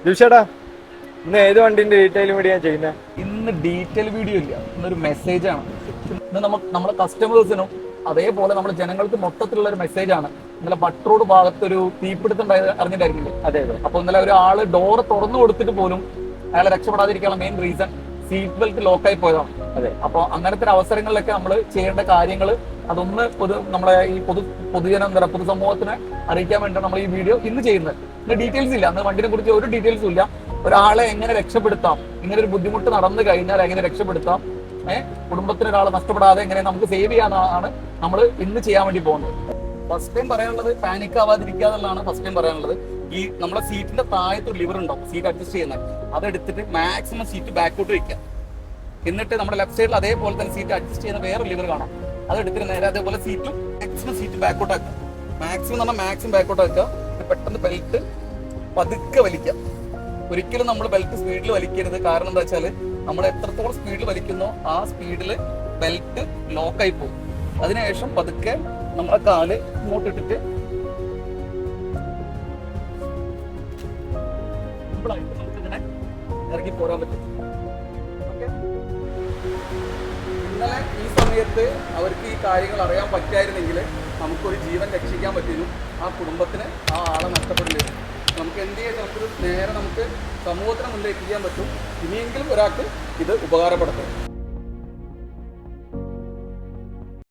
ദിൽഷേട്ടാ, ഇന്ന് ഏത് വണ്ടിന്റെ ഡീറ്റെയിൽ വീഡിയോ ചെയ്യുന്നത്? ഇന്ന് ഡീറ്റെയിൽ വീഡിയോ ഇല്ല, ഇന്നൊരു മെസ്സേജാണ്. ഇന്ന് നമ്മുടെ കസ്റ്റമേഴ്സിനും അതേപോലെ നമ്മുടെ ജനങ്ങൾക്ക് മൊത്തത്തിലുള്ള ഒരു മെസ്സേജാണ്. ഇന്നലെ ബട്ട് റോഡ് ഭാഗത്ത് ഒരു തീപിടുത്തം അറിഞ്ഞിട്ടായിരിക്കില്ലേ? അതെ അതെ. അപ്പൊ ഇന്നലെ ഒരാള് ഡോറ് തുറന്നു കൊടുത്തിട്ട് പോലും അയാളെ രക്ഷപ്പെടാതിരിക്കാനുള്ള മെയിൻ റീസൺ സീറ്റ് ബെൽറ്റ് ലോക്കായി പോയതാണ്. അതെ. അപ്പോൾ അങ്ങനത്തെ അവസരങ്ങളിലൊക്കെ നമ്മൾ ചെയ്യേണ്ട കാര്യങ്ങൾ അതൊന്ന് നമ്മളെ ഈ പൊതുജനം എന്താ പറയുക, പൊതുസമൂഹത്തിനെ അറിയിക്കാൻ വേണ്ടിയാണ് നമ്മൾ ഈ വീഡിയോ ഇന്ന് ചെയ്യുന്നത്. ഇന്ന് ഡീറ്റെയിൽസ് ഇല്ല, അന്ന് വണ്ടിനെ കുറിച്ച് ഒരു ഡീറ്റെയിൽസും ഇല്ല. ഒരാളെ എങ്ങനെ രക്ഷപ്പെടുത്താം, ഇങ്ങനെ ഒരു ബുദ്ധിമുട്ട് നടന്നു കഴിഞ്ഞാൽ എങ്ങനെ രക്ഷപ്പെടുത്താം, കുടുംബത്തിന് ഒരാൾ നഷ്ടപ്പെടാതെ എങ്ങനെ നമുക്ക് സേവ് ചെയ്യാനാണ് നമ്മൾ ഇന്ന് ചെയ്യാൻ വേണ്ടി പോകുന്നത്. ഫസ്റ്റ് ടൈം പറയാനുള്ളത് പാനിക് ആവാതിരിക്കുക എന്നുള്ളതാണ് ഫസ്റ്റ് ടൈം പറയാനുള്ളത്. ഈ നമ്മുടെ സീറ്റിന്റെ താഴത്ത് ഒരു ലിവർ ഉണ്ടാവും, സീറ്റ് അഡ്ജസ്റ്റ് ചെയ്യുന്നത്. അതെടുത്തിട്ട് മാക്സിമം സീറ്റ് ബാക്കോട്ട് വെക്കുക. എന്നിട്ട് നമ്മുടെ ലെഫ്റ്റ് സൈഡിൽ അതേപോലെ തന്നെ സീറ്റ് അഡ്ജസ്റ്റ് ചെയ്യുന്ന വേറെ ലിവർ കാണാം, അതെടുത്തിട്ട് നേരെ അതേപോലെ സീറ്റും മാക്സിമം സീറ്റ് ബാക്കോട്ട് ആക്കുക. മാക്സിമം നമ്മൾ മാക്സിമം ബാക്കോട്ട് ആക്കുക. പെട്ടെന്ന് ബെൽറ്റ് പതുക്കെ വലിക്കുക. ഒരിക്കലും നമ്മൾ ബെൽറ്റ് സ്പീഡിൽ വലിക്കരുത്. കാരണം എന്താ വെച്ചാൽ നമ്മൾ എത്രത്തോളം സ്പീഡിൽ വലിക്കുന്നോ ആ സ്പീഡിൽ ബെൽറ്റ് ലോക്കായി പോകും. അതിനുശേഷം പതുക്കെ നമ്മളെ കാല് ഇങ്ങോട്ടിട്ടിട്ട് സിമ്പിളായിട്ട് നമുക്കിങ്ങനെ ഇറങ്ങി പോരാൻ പറ്റും. ഇന്നലെ ഈ സമയത്ത് അവർക്ക് ഈ കാര്യങ്ങൾ അറിയാൻ പറ്റായിരുന്നെങ്കിൽ നമുക്കൊരു ജീവൻ രക്ഷിക്കാൻ പറ്റിയിരുന്നു. ആ കുടുംബത്തിന് ആ ആളെ നഷ്ടപ്പെടില്ല. നമുക്ക് എന്ത് ചെയ്യാൻ നമുക്ക് നേരെ നമുക്ക് സമൂഹത്തിന് മുന്നിൽ എത്തിക്കാൻ പറ്റും. ഇനിയെങ്കിലും ഒരാൾക്ക് ഇത് ഉപകാരപ്പെടുത്തും.